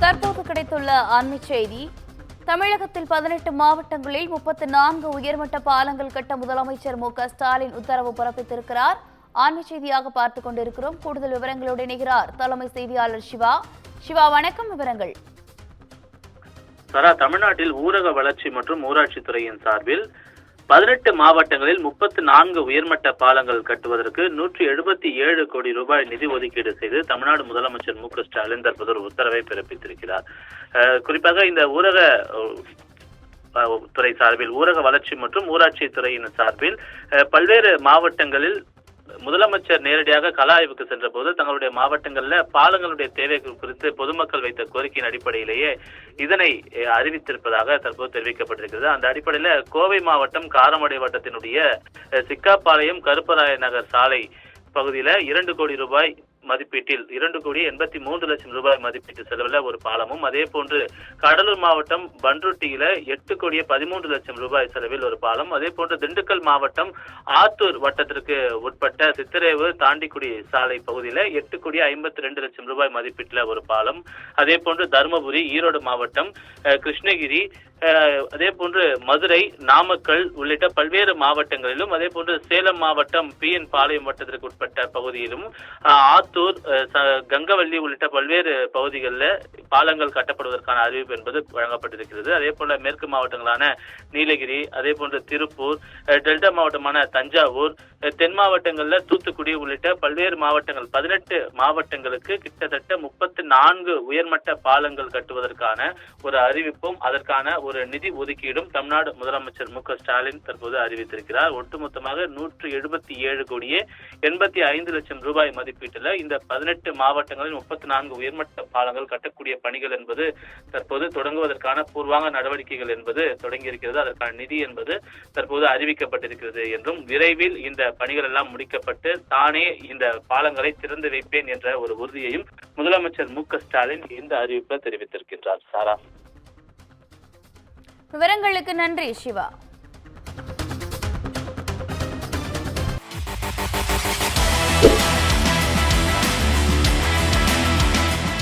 தற்போது கிடைத்துள்ள அண்மை செய்தி. தமிழகத்தில் 18 மாவட்டங்களில் 34 உயர்மட்ட பாலங்கள் கட்ட முதலமைச்சர் மு.க.ஸ்டாலின் உத்தரவு பிறப்பித்திருக்கிறார். அண்மை செய்தியாக பார்த்துக் கொண்டிருக்கிறோம். கூடுதல் விவரங்களோடு இணைகிறார் தலைமை செய்தியாளர் சிவா. சிவா, வணக்கம். விவரங்கள். தமிழ்நாட்டில் ஊரக வளர்ச்சி மற்றும் ஊராட்சி துறையின் சார்பில் 18 மாவட்டங்களில் 34 உயர்மட்ட பாலங்கள் கட்டுவதற்கு 177 கோடி ரூபாய் நிதி ஒதுக்கீடு செய்து தமிழ்நாடு முதலமைச்சர் மு.க.ஸ்டாலின் தற்போது ஒரு உத்தரவை பிறப்பித்திருக்கிறார். குறிப்பாக இந்த ஊரக துறை சார்பில், ஊரக வளர்ச்சி மற்றும் ஊராட்சி துறையின் சார்பில் பல்வேறு மாவட்டங்களில் முதலமைச்சர் நேரடியாக கள ஆய்வுக்கு சென்ற போது தங்களுடைய மாவட்டங்களில் பாலங்களுடைய தேவைகள் குறித்து பொதுமக்கள் வைத்த கோரிக்கையின் அடிப்படையிலேயே இதனை அறிவித்திருப்பதாக தற்போது தெரிவிக்கப்பட்டிருக்கிறது. அந்த அடிப்படையில் கோவை மாவட்டம் காரமடை வட்டத்தினுடைய சிக்காபாளையம் கருப்பராய நகர் சாலை பகுதியில 2 கோடி ரூபாய் மதிப்பீட்டில் 2,83,00,000 ரூபாய் மதிப்பீட்டு செலவில் ஒரு பாலமும், அதே போன்று கடலூர் மாவட்டம் பன்ருட்டியில 8,13,00,000 ரூபாய் செலவில் ஒரு பாலம், அதே போன்று திண்டுக்கல் மாவட்டம் ஆத்தூர் வட்டத்திற்கு உட்பட்ட சித்திரேவு தாண்டிக்குடி சாலை பகுதியில 8,52,00,000 ரூபாய் மதிப்பீட்டில் ஒரு பாலம், அதே போன்று தருமபுரி, ஈரோடு மாவட்டம், கிருஷ்ணகிரி, அதே போன்று மதுரை, நாமக்கல் உள்ளிட்ட பல்வேறு மாவட்டங்களிலும், அதே போன்று சேலம் மாவட்டம் PN பாளையம் வட்டத்திற்கு உட்பட்ட பகுதியிலும், ஆத்தூர், கங்கவல்லி உள்ளிட்ட பல்வேறு பகுதிகளில் பாலங்கள் கட்டப்படுவதற்கான அறிவிப்பு என்பது வழங்கப்பட்டிருக்கிறது. அதே போல மேற்கு மாவட்டங்களான நீலகிரி, அதே போன்று திருப்பூர், டெல்டா மாவட்டமான தஞ்சாவூர், தென் மாவட்டங்கள்ல தூத்துக்குடி உள்ளிட்ட பல்வேறு மாவட்டங்கள் 18 மாவட்டங்களுக்கு கிட்டத்தட்ட 34 உயர்மட்ட பாலங்கள் கட்டுவதற்கான ஒரு அறிவிப்பும் அதற்கான ஒரு நிதி ஒதுக்கீடும் தமிழ்நாடு முதலமைச்சர் மு.க.ஸ்டாலின் தற்போது அறிவித்திருக்கிறார். ஒட்டுமொத்தமாக 177,85,00,000 ரூபாய் மதிப்பீட்டில் இந்த 18 மாவட்டங்களில் 34 உயர்மட்ட பாலங்கள் கட்டக்கூடிய பணிகள் என்பது தற்போது தொடங்குவதற்கான பூர்வாங்க நடவடிக்கைகள் என்பது தொடங்கியிருக்கிறது. அதற்கான நிதி என்பது தற்போது அறிவிக்கப்பட்டிருக்கிறது என்றும், விரைவில் இந்த பணிகள் எல்லாம் முடிக்கப்பட்டு தானே இந்த பாலங்களை திறந்து வைப்பேன் என்ற ஒரு உறுதியையும் முதலமைச்சர் மு.க.ஸ்டாலின் இந்த அறிவிப்பில் தெரிவித்திருக்கின்றார். சாரா, விவரங்களுக்கு நன்றி சிவா.